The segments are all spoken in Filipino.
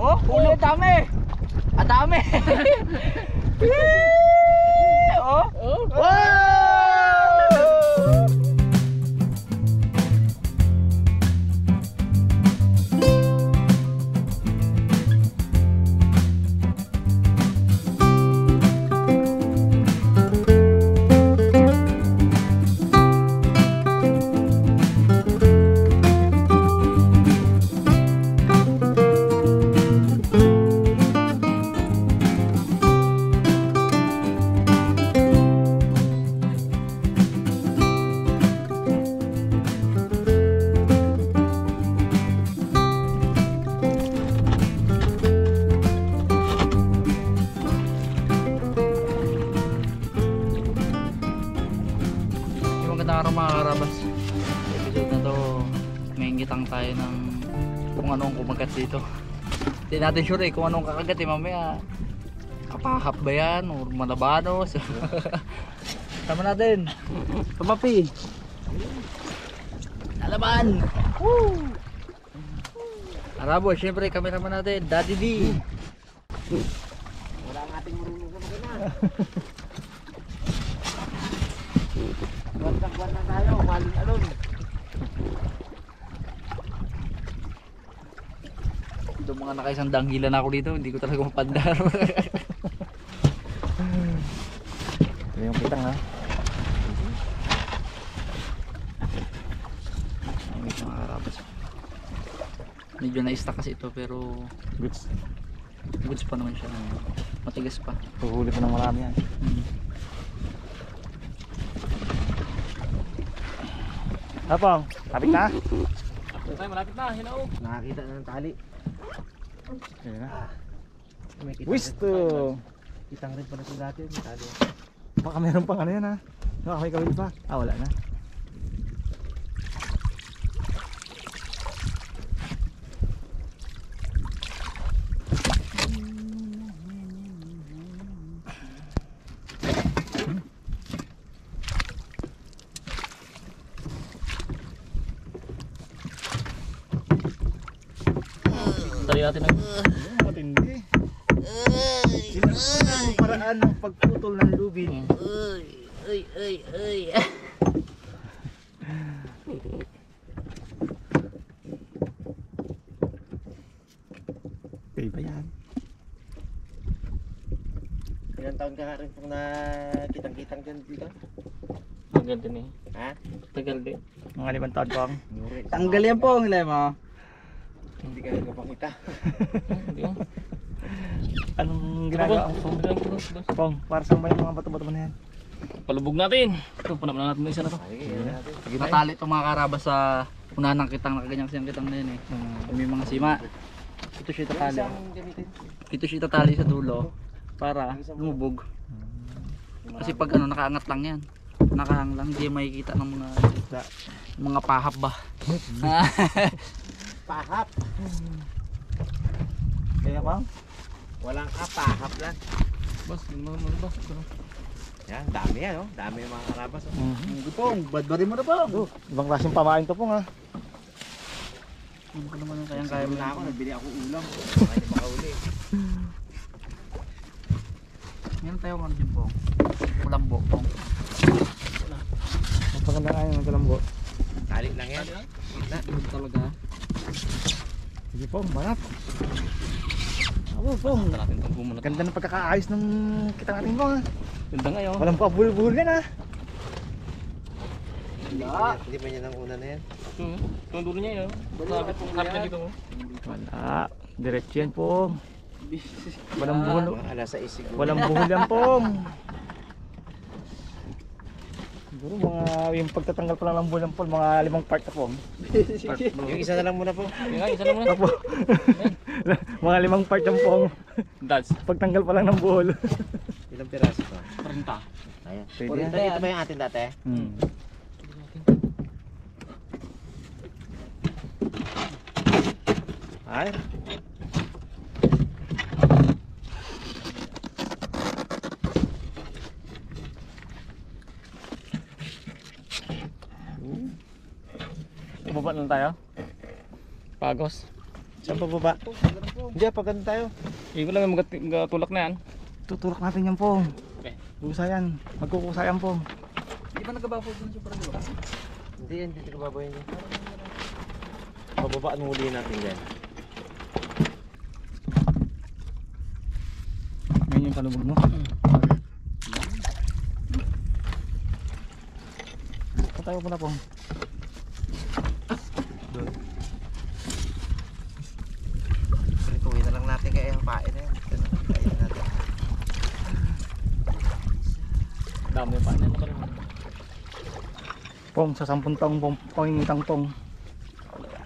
Oh, huli, dami. Ang dami. Oh. Magandang araw mga karabas. Sa episode na to, may ingitang tayo ng kung anong kumagat dito. Hindi natin sure kung anong kakagat mamaya. Kapahap ba yan o malabanos? Tama natin. Pamapi. Nalaban. Woo! Arabo, syempre cameraman natin, Daddy D. Wala ang ating marunong sa magana. Buwan na tayo, maling alon. Doon mga nakaisang danggilan ako dito, hindi ko talaga mapandar. Ito yung pitang ha. Ay, mga karabas. Medyo na-stuck kasi ito pero Goods. goods pa naman siya. Matigas pa. Tuhuli pa ng marami yan. Apong, lapit na. Malapit na, hello. Nakakita na ng tali. Ayan na. May Wisto! Kitang rin pala ito dati. May tali. Baka meron pang ano yan ha. May kawil pa. Ah, wala na. Tali natin ang Matindi. Sila ang paraan ng pagputol ng lubid. Uy. Okay ba yan? Ilang taon ka rin pong nakitang-kitang dyan dito? Tagal din eh. Ha? Tagal din. Mga 5 taon pang. Tanggal yan po ang lema. Hindi ka rin kapakita. Anong ginagawa mo pong? Pong, para saan ba yung mga bato-bato mo na yan? Palubog natin. Ito, punap na natin isa na to. Sige, yan natin. Sige na Natali itong mga karabas sa unahan ng kitang, nakaganyang siyang kitang na yun eh. May mga sima. Ito siya itatali. Isang gamitin. Ito siya itatali sa dulo para lumubog. Kasi pag ano, nakaangat lang yan. Nakahang lang, hindi makikita ng mga pahap ba. Pahap. Kaya pang? Walang pahap lang. Boss, boss. Yan, dami yan oh. Dami yung mga karabas oh. Hindi pong, badbarin mo na pong. Oh, ibang klaseng pamain to pong ha. Ano ko naman yung kayang-kaya mo Kaya na ako, nagbili ako ulam. Baka hindi makauli. Ngayon tayo ano dyan pong. Kulambo pong. Magpaganda nga yung kalambo. Tali lang yan. Gitna. Ito talaga. Sige pong, banat. Ako pong. Natin itong muna. Ganda ng pagkakaayos ng kita natin pong ha. Ganda ngayon. Walang pabuhol-buhol yan ha. Hindi ba yan ang una na yan? Itong dulo niya yun. Sabit na dito mo. Wala. Diretso yan pong. Walang buhol. Mga alas 6 siguro. Walang buhol yan pong. Siguro mga yung pagtatanggal pa lang ng buhol ng pong, mga 5 part na pong. Yung isa na lang muna po. Isa lang muna. Apo. Mga 5 part ng pong. Dads. Pagtanggal pa lang ng buhol. Ilang piraso pa? 40. Ayan. Pwede yan. Dito ba yung atin dati? Hmm. Ay. Baba lang tayo. Pagos. Saan pa baba? Hindi, pag ganun tayo. Igo lang yung tulak na yan. Tutulak natin yan po. Okay. Kusayan. Magkukusayan po. Di ba nagabafo dun sa parang diba? Hindi yan, dito ka babayin niya. Pababaan mo ulihin natin dyan. Ngayon yung palubog mo. Patayo ko na po. Doon. Ituwi na lang natin kaya yung pain na yan. Kain natin. Dami pa na ito. Pong, sa 10 taong pong, pangingitang pong.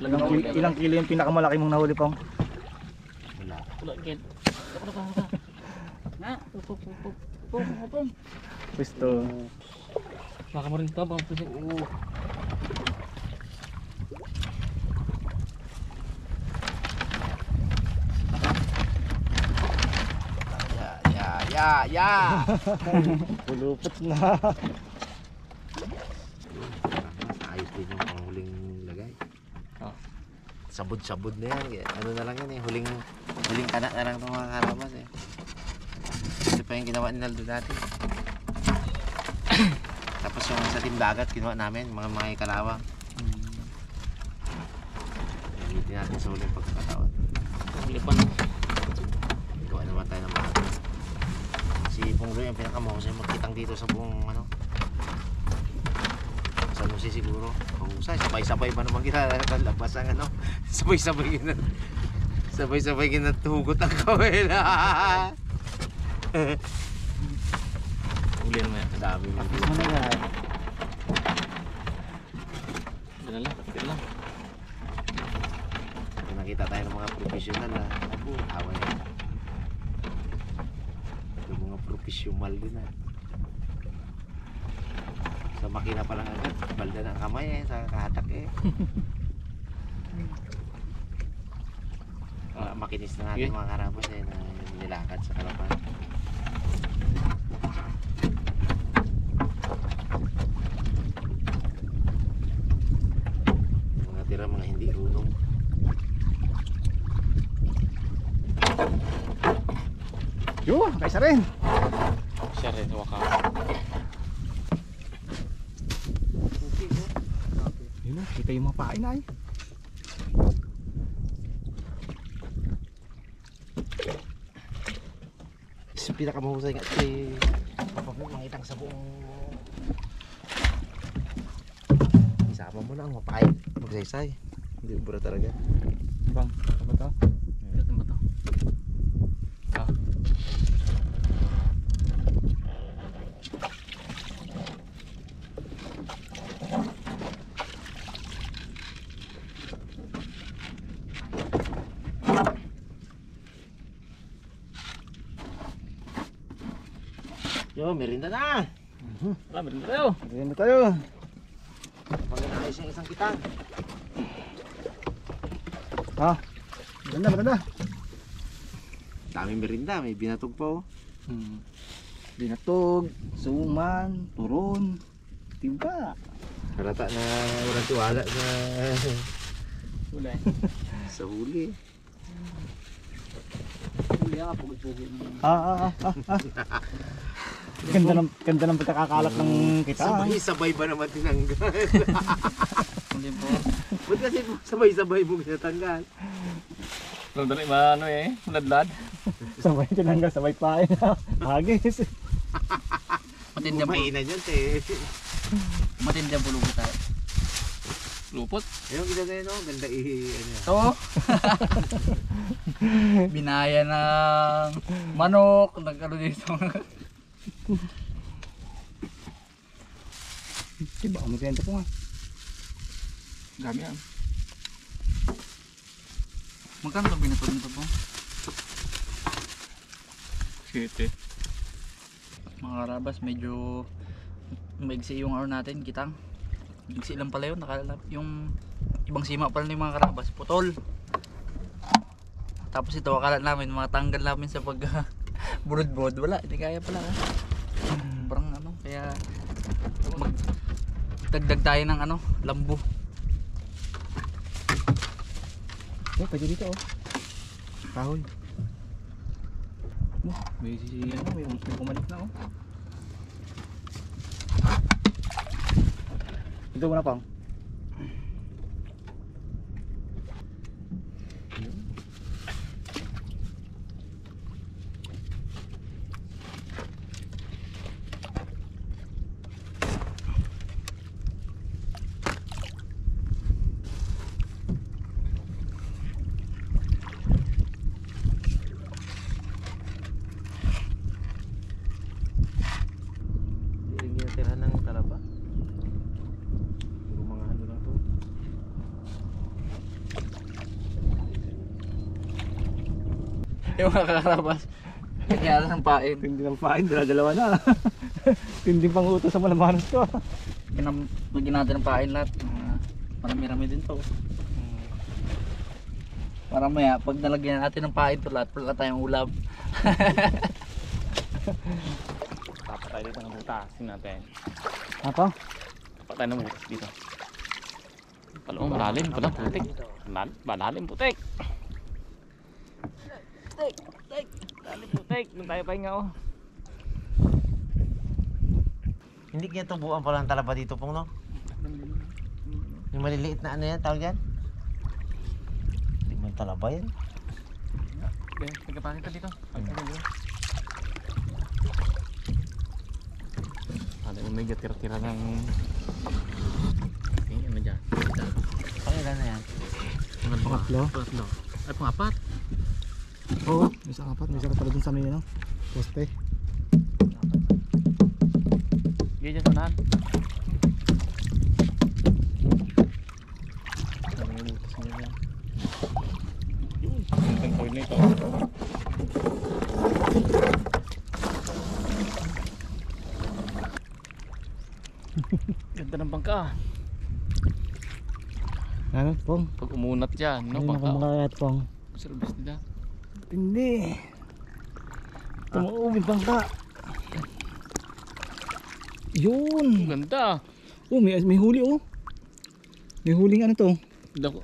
Ilang kilo yung pinakamalaki mong nahuli pong? Wala. Wala, kid. Na, pum. Pwesto. Baka mo rin ito, baka mo rin. Oo. Ya. Pulupot na. Ayos din yung panghuling lagay. Oh. Sabod-sabod na yan. Ano na lang yan eh. Huling kanak na lang itong mga karabas eh. Ito pa yung ginawa ni Naldo dati. Tapos yung sa timbagat ginawa namin. Mga kalawang. Gamitin natin sa huling pagkakataon. Huli pa na. Gawa naman tayo ng mga. Si Punglo yung pinakamahusay magkitang dito sa buong ano. San Jose siguro. Mahusay. Sabay-sabay pa naman kinalabas ang ano. Sabay-sabay kinatugot ang kawela. Huli naman yan. Dami mo. Ano na yan? Dala lang, kapit lang. Kung nakita tayo ng mga professional na ako, awa na yan. Yung mga professional din na. Sa makina pa lang agad, balda ng kamay eh, sa kahatak eh. Makinis na natin mga karabas eh, na nilakad sa kalapan. Mga tira, mga hindi runong. Yun, kaisa rin. Siya rin, waka. Yun o, kita yung mga pain ay. Pinakamahusay nga si Papa mo mangitang sa buong isama mo na ang mapahit magsaysay, hindi ubra talaga. Bang, ano to? Ano ba ito? Ah. Yo, merinda na! Wala, meron tayo. Ayan na tayo. Pag-naayos yung isang kitang. Ha? Maganda. Daming merinda, may binatog pa oh. Binatog, suman, turon, timba. Harata na walang tiwala sa Wala eh. sa huli. Huli ka, pugi-pugi. Ganda ng pagkakakalak ng kita. Sabay-sabay ba naman tinanggal? Hindi po. Ba't kasi sabay-sabay mo tinatanggal? Lang dali, ano eh, ladlad. Sabay tinanggal, sabay pain. Hagis. Matindi ang Kumain na dyan, te. Matindi ang pulubi tayo. Lupot. Ayun, ginagay no? Ganda ano yan. Ito. Binaya ng manok. Nag-ano dito. Diba, umitento po nga. Dami yan. Magkano ito binatog nito po? Siti. Mga karabas, medyo maigsi yung araw natin, kitang. Maigsi lang pala yun, yung ibang sima pala ng mga karabas, putol. Tapos ito, akala namin, mga tanggal namin sa pag burod-burod, wala, hindi kaya pala. Parang ano, kaya dagdag tayo ng ano, lambo. Oh, pwede dito oh. Kahoy. Oh, may ano, may umalik na oh. Ito muna pang. Hindi rin tira ng talaba. Puro mga ano lang to. Yung mga kakarabas. Kanya ng pain. Tindi ng pain, dala-dalawa na. Tindi pang utos sa malamanos to. Lagyan natin ng pain lahat. Marami-rami din to. Para maya, pag nalagyan natin ng pain to lahat, wala tayong ulam. Papatay dito ng butasin natin. Apa? Papatay ng butas dito. Pala mo, malalim pala, putik. Malalim, putik. Malalim, putik. Doon tayo pahinga oh. Hindi kaya tubuan pala ng talaba dito pong no? Yung maliliit na ano yan, tawag yan? Hindi man talaba yan. Okay, nagkapakin ka dito. Ano yung medyo tira-tira ng... Okay, ano dyan? Pangilan na yan? Pangatlo? Pangatlo. Ay, pangapat. Oo, may isang apat. May isang pala dun sa may ano, poste. Sige dyan sa unahan. Ano yung butas niya dyan? Yun, ang point na ito. Ganda ng bangka. Ano, pong? Pag umunat dyan, no, Ayun, bangka. nakamakayat pong. Service nila. Hindi. Tumuubin bangka. Yun. Ganda. Oh, may huli oh. May huling ano to?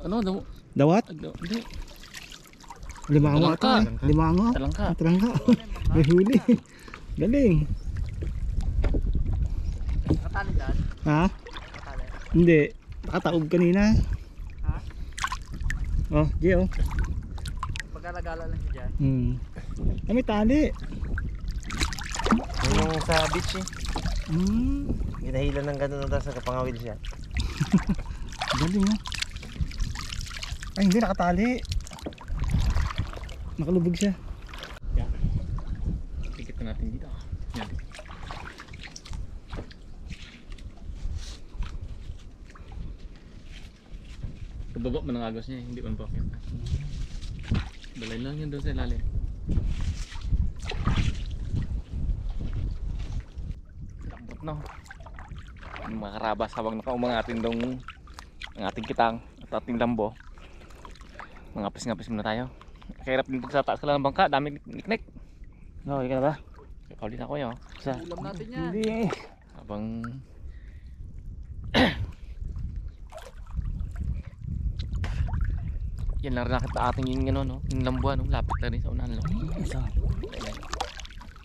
Ano? Dawat? Hindi. Limango ata. Talangka. Limango. Talangka. Talangka. May huli. Galing. Nakatali dyan? Ha? Nakatali. Hindi. Nakataob kanina. Ha? Oh, di oh. Pagkalagala lang siya dyan. Ah, may tali. Yun yung sa beach eh. Ginahilan ng gano'n tapos nakapangawil siya. Galing oh. Ay, hindi nakatali. Nakalubog siya. Yan. Tikit na natin dito. Yan. Kababa mo ng agos niya, hindi man po. Balay lang yun doon sa ilalim. Lambot no. Yung mga karabas habang nakaumangatin dong ang ating kitang at ating lambo. Mangapis-ngapis muna tayo. Kahirap din pag sa taas ka lang ng bangka, dami niknik. Okay ka na ba? Ikaw din ako yun. Sa Ulam natin yan. hindi. Habang yan lang rin nakita ating yung ano, no? Yung lambuan, no? Lapit na rin sa unahan lang. Isa.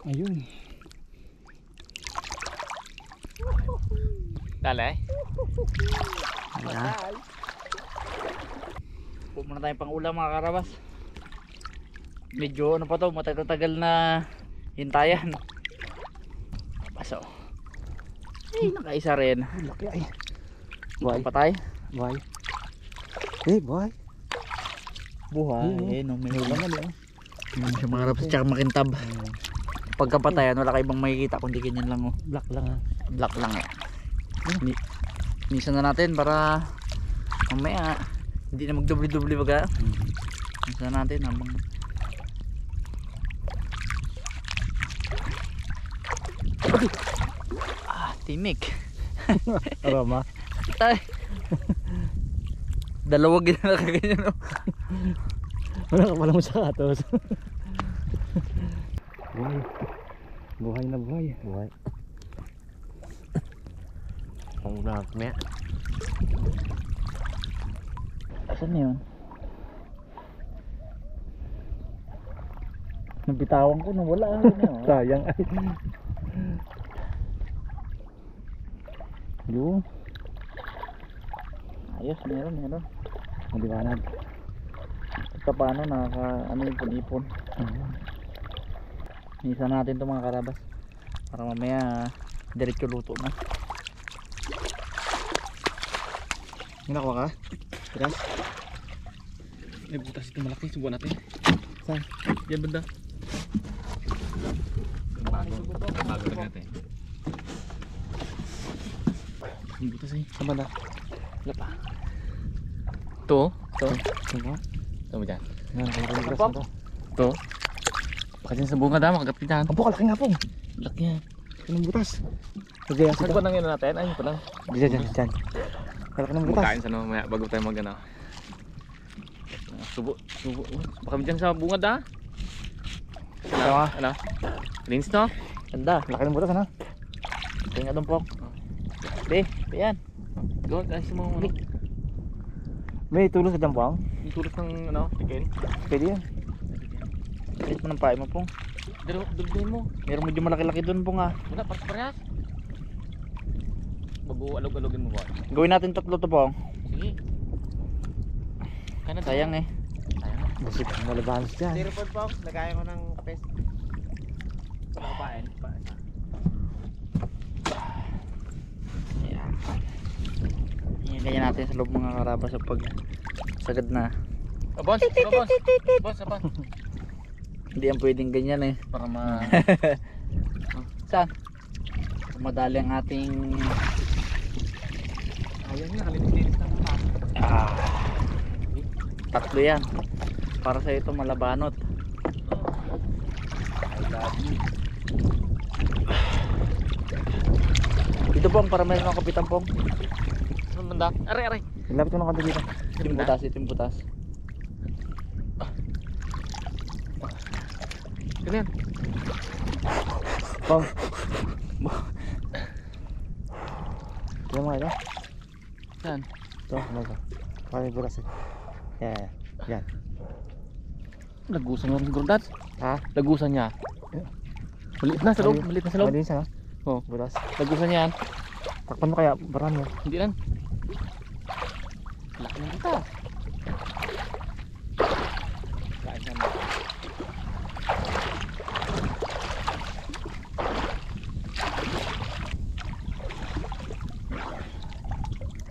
Ayun. Dali. Huwag muna tayong pang ulam mga karabas. Medyo ano pa to, matagal na hintayan. Paso. Ay, nakaisa rin. Laki ay. Buhay pa tayo. Buhay. Eh, buhay. Buhay. Eh, no, may huli. Naman eh. Hindi siya mga karabas, tsaka makintab. Pagkapatayan, wala kayo bang makikita kundi ganyan lang oh. Black lang ah. Black lang eh. Nisan na natin para mamaya hindi na magdubli-dubli baga. Nisan natin habang timik. Aroma. Tay. Dalawa ginala ka ganyan no. Wala ka pala mo sa katos. Buhay. Buhay na buhay. Buhay. Ang ulang maya. Saan na yun? Nabitawan ko nung wala. Sayang ay. Yung Ayos, meron. maliwanag. Ito paano, ano yung ipon-ipon. Isa natin itong mga karabas. Para mamaya, diretso luto na. May nakuha ka? Tiras? May butas ito malaki. Subukan natin. Saan? Yan banda. Bago lang natin. May butas eh. Saan ba na? Wala pa. Ito. Saan ba? Ito mo dyan. Yan, kaya rin tiras Apa? na to. Ito. Baka dyan sa bunga dama. Kagat ka dyan. Apo, kalaki nga po. Laki yan. Anong butas? Sige, Saan ba nang yun natin? Ayun pa lang. Diyan. Kalaki ng butas. Magkain sa no, maya bago tayo mag ano. Subo. Baka dyan sa bunga da. Tama. Ano? Linis no? Ganda. Laki ng butas, ano? Tingnan doon po. Be, yan. Go, guys mo ano. May tulos sa jampang? Yung tulad ng ano, tikin. Pwede yan. Ayos mo ng pahay mo pong. Dulbin mo. Meron medyo malaki-laki doon pong ah. Wala, parehas. Bago alog-alogin mo ba? Gawin natin 3 to pong. Sige. Kaya na Sayang eh. Sayang na. Basig, malabahan siya. Styrofoam po, lagayan ko ng kapes. Papain. Ayan. Ganyan natin sa loob mga karabas sa pag sagad na. Boss, boss, apa? Hindi yan pwedeng ganyan eh. Para ma... Saan? Madali ang ating Ayan nga, kalinis-linis na muna. 3 yan. Para sa ito malabanot. Dito pong para meron ng kapitan pong. Saan banda? Aray. Lapit ko ng kanto dito. Itim butas. Ganyan. Pong. Tignan mo ito. Saan? Ito, ano ito? Parang butas eh. Yan. Lagusan niya rin siguro, Dad. Ha? Lagusan niya. Maliit na sa loob. Maliit na sa loob. Malinis, ano? Oo. Butas. Lagusan niya yan. Takpan mo kaya, barang mo. Hindi lang. Laki ng kita. Kain yan.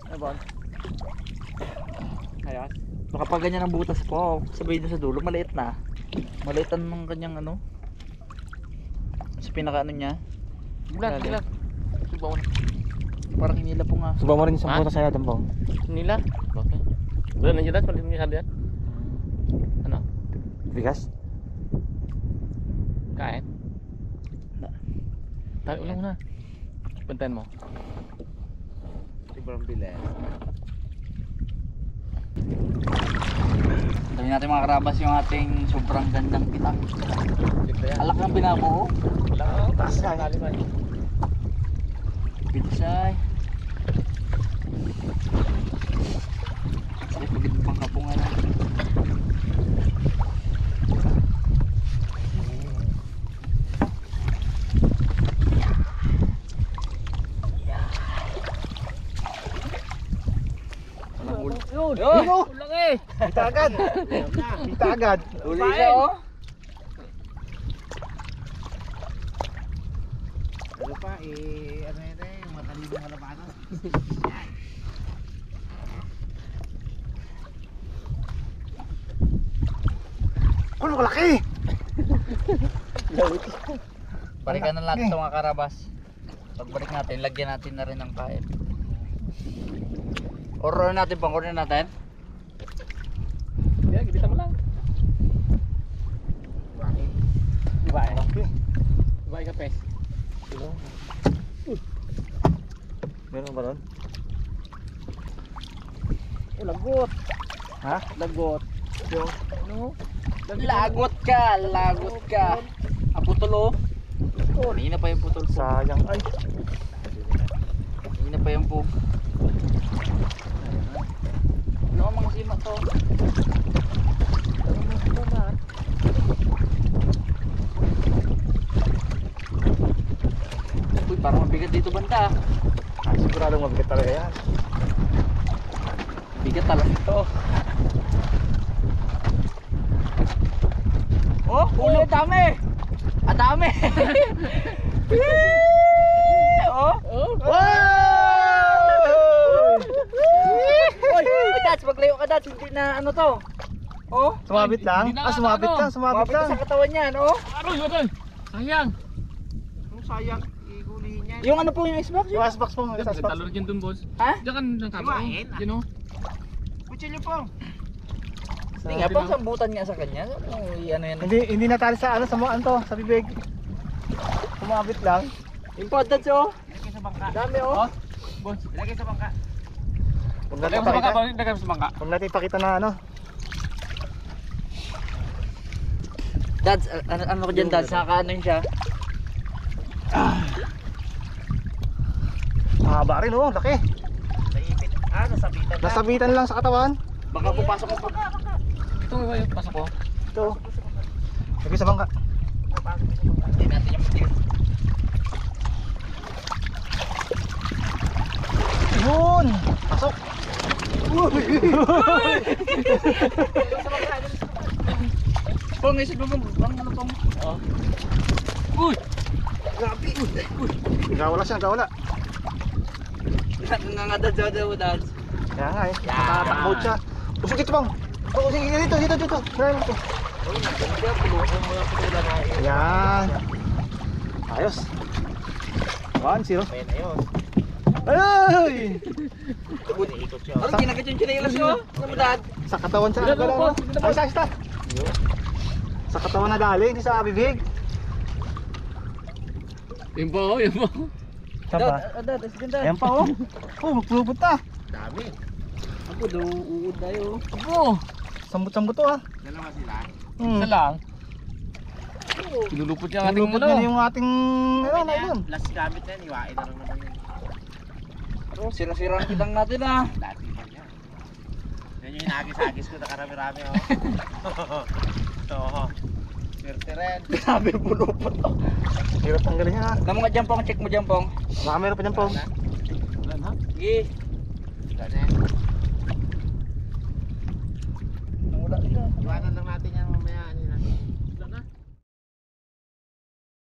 Ano ba? Ayos. Kapag ganyan ang butas po, sabihin nyo sa dulo, maliit na. Maliitan ng kanyang ano. Sa pinaka ano niya. Hindi lang. Subaw na. Parang hinila po nga. Suba mo rin sa Ha? butas sa'yo, Jampong. Nila? Bakit? Wala na dyan, Dad. Maliit niya dyan. Ano? Bigas? Kain? Wala. Tayo ulang muna. Bantayan mo. Sobrang bilis. Sabihin natin mga karabas yung ating sobrang gandang kitang. Alak ng binabuo. Tasay. Pinsay. Sige, pagod pang kapungan. Laki! Kita agad! Kita agad! Uli siya oh. Ano pa, ano yun eh, matalibong kalabanan. Ano kalaki? Balikan na natin sa mga karabas. Pagbalik natin, lagyan natin na rin ng paet. Order natin pang order natin. Yan, gilita mo lang. Ibae. Ibae ka, pes. Meron ba ron? Lagot. Ha? Lagot. Ano? Lagot ka. Ang putol oh. Kanina pa yung putol po. Sayang ay. Kanina pa yung po. Ano ang mga sima to? mabigat dito banda. Ay, siguradong mabigat talaga yan. Bigat talaga ito. Oh, huli, ang dami. Ang dami. Oh. Oy, Dats, maglayo ka, Dats. Hindi na ano to. Oh, Sumabit lang? Hindi na Sumabit ano. lang, sumabit mabit lang. sa katawan niyan, oh. Aroy, aroy. Sayang. Kung sayang, igulihin niya. Yung ano po yung Xbox? Yung Xbox mo, yung Xbox. Talo rin dun, boss. Ha? Diyan ka ng kamera. Iwain, ah. You know? Kutsilyo po. Hindi nga, pang sambutan nga sa kanya. Ano yan? Hindi natali sa ano, sa mga to, sa bibig. Sumabit lang. Yung pod, Dats, oh. Ilagay sa bangka. Dami, oh. Boss. Ilagay sa bangka. Huwag Lagay natin mo sa bangka, ipakita. lagay mo sa bangka. Huwag natin ipakita na ano. Dads, ano ko dyan, Dads? Nakakaano yun siya? Mahaba rin oh, laki. Sa ipit. Nasabitan na. Nasabitan lang sa katawan. Baka pupasok mo pa. Ito, pasok ko. Ito. Lagay sa bangka. Hindi natin yung matigil. Yun! Pasok! Pong, isip mo bang ano pong? Uy! Grabe! Gawala siya, gawala. Nangangadad daw, Dads. Kaya nga eh, nakatakbo siya. Usok dito bang! Oh, sige, dito. Kaya ito. Yan. Ayos. 1-0. Ayan na yun. Ay! Ikot siya. Ano ginagat yung chinelas nyo? Ano mo, Dad? Sa katawan siya. Ay, sa. Sa katawan na dali, hindi sa bibig. Yun po, yun po. Saan pa? Dad, Dad. Ayan pa oh. Oh, magpulubot na. Dami. Ako daw, uud tayo. Apo! Sambut-sambut to ah. Dalawa sila. Isa lang. Pinulupot niya ang ating Pinulubot ano. na yung ating ano na yun. Last gamit na yan. Iwain na lang naman yun. Oh, sira-sira ang kitang natin, ah. Dati pa niya. Yan yung hinagis-agis ko na karami-rami oh. Ito oh. Swerte rin. Grabe, pulupot to. Hirap tanggalin niya ha. Namo nga dyan, Pong. Check mo dyan, Pong. Baka meron pa dyan po. Wala na. Sige. Wala na yan. Wala siya. Iwanan lang natin yung